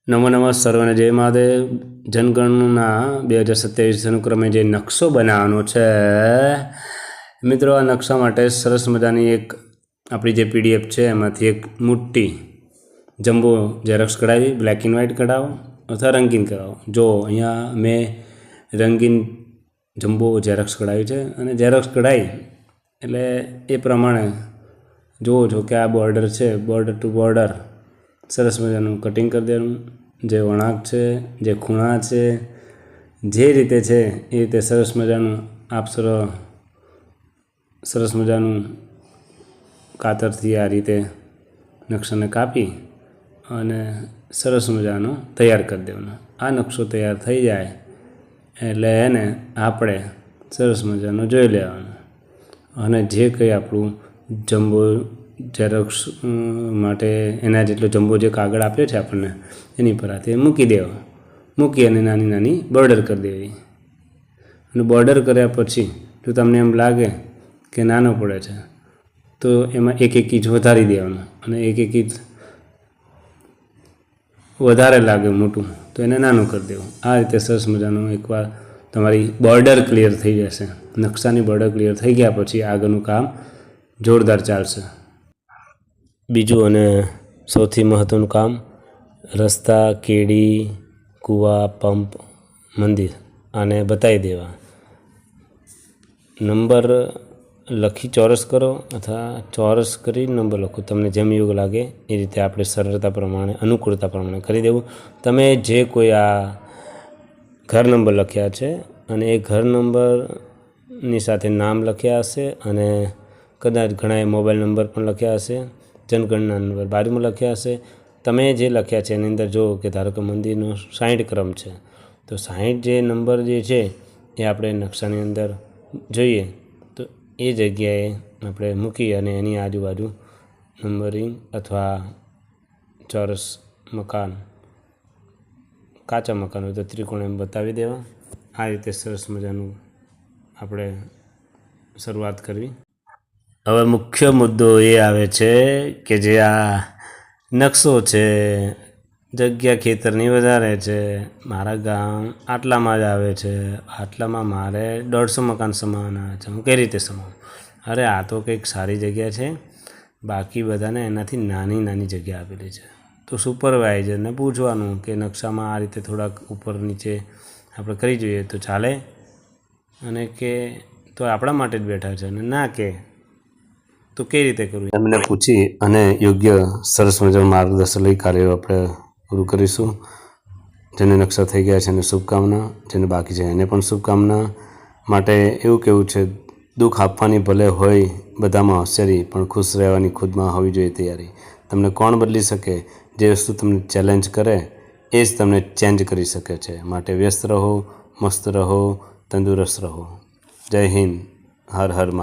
નમો નમઃ સર્વને જય મહાદેવ। જનગણના 2027 અનુક્રમે જે નકશો બનાવવાનો છે મિત્રો, આ નકશા માટે સરસ મજાની એક આપણી જે PDF છે એમાંથી એક મોટી જમ્બો ઝેરોક્સ કઢાવી, બ્લેક એન્ડ વ્હાઇટ કઢાવો અથવા રંગીન કરાવો। જો અહીંયા મેં રંગીન જમ્બો ઝેરોક્સ કઢાવી છે અને ઝેરોક્સ કઢાવી એટલે એ પ્રમાણે જુઓ છો કે આ બોર્ડર છે, બોર્ડર ટુ બોર્ડર સરસ મજાનું કટિંગ કરી દેવાનું। જે વળાંક છે, જે ખૂણા છે, જે રીતે છે એ રીતે સરસ મજાનું સરસ મજાનું કાતરથી આ રીતે નકશાને કાપી અને સરસ મજાનો તૈયાર કરી દેવાનો। આ નકશો તૈયાર થઈ જાય એટલે એને આપણે સરસ મજાનો જોઈ લેવાનો અને જે કંઈ આપણું જમ્બો ઝેરોક્સ માટે એના જેટલો જમ્બો જે કાગળ આપ્યો છે આપણને એની પર હાથે મૂકી દેવા, મૂકી અને નાની નાની બોર્ડર કરી દેવી। અને બોર્ડર કર્યા પછી જો તમને એમ લાગે કે નાનો પડે છે તો એમાં એક એક ઇંચ વધારી દેવાનું અને એક એક ઇંચ વધારે લાગે મોટું તો એને નાનું કરી દેવું। આ રીતે સરસ મજાનું એકવાર તમારી બોર્ડર ક્લિયર થઈ જશે। નકશાની બોર્ડર ક્લિયર થઈ ગયા પછી આગળનું કામ જોરદાર ચાલશે। બીજું અને સૌથી મહત્ત્વનું કામ રસ્તા, કેડી, કૂવા, પંપ, મંદિર આને બતાવી દેવા। નંબર લખી ચોરસ કરો અથવા ચોરસ કરી નંબર લખો, તમને જેમ યોગ્ય લાગે એ રીતે આપણે સરળતા પ્રમાણે, અનુકૂળતા પ્રમાણે કરી દેવું। તમે જે કોઈ આ ઘર નંબર લખ્યા છે અને એ ઘર નંબરની સાથે નામ લખ્યા હશે અને કદાચ ઘણાએ મોબાઈલ નંબર પણ લખ્યા હશે, જનગણના નંબર બાજુમાં લખ્યા હશે। તમે જે લખ્યા છે એની અંદર જો કે ધારો કે મંદિરનો 60 ક્રમ છે તો 60 જે નંબર જે છે એ આપણે નકશાની અંદર જોઈએ તો એ જગ્યાએ આપણે મૂકી અને એની આજુબાજુ નંબરિંગ અથવા ચોરસ મકાન, કાચા મકાન હોય તો ત્રિકોણ એમ બતાવી દેવા। આ રીતે સરસ મજાનું આપણે શરૂઆત કરવી। હવે મુખ્ય મુદ્દો એ આવે છે કે જે આ નકશો છે, જગ્યા ખેતરની વધારે છે, મારા ગામ આટલામાં જ આવે છે, આટલામાં મારે 150 મકાન સમાવવાના છે, હું કઈ રીતે સમાવું? અરે આ તો કંઈક સારી જગ્યા છે, બાકી બધાને એનાથી નાની નાની જગ્યા આપેલી છે। તો સુપરવાઇઝરને પૂછવાનું કે નકશામાં આ રીતે થોડાક ઉપર નીચે આપણે કરી જોઈએ તો ચાલે, અને કે તો આપણા માટે જ બેઠા છે અને ના કે તો કઈ રીતે કરવું એમને પૂછી અને યોગ્ય સરસ મજાનું માર્ગદર્શન લઈ કાર્ય આપણે પૂરું કરીશું। જેને નકશા થઈ ગયા છે એને શુભકામના, જેને બાકી છે એને પણ શુભકામના। માટે એવું કહેવું છે, દુઃખ આપવાની ભલે હોય બધામાં હોશિયારી, પણ ખુશ રહેવાની ખુદમાં હોવી જોઈએ તૈયારી। તમને કોણ બદલી શકે? જે વસ્તુ તમને ચેલેન્જ કરે એ જ તમને ચેન્જ કરી શકે છે। માટે વ્યસ્ત રહો, મસ્ત રહો, તંદુરસ્ત રહો। જય હિન્દ, હર હર મહાદેવ।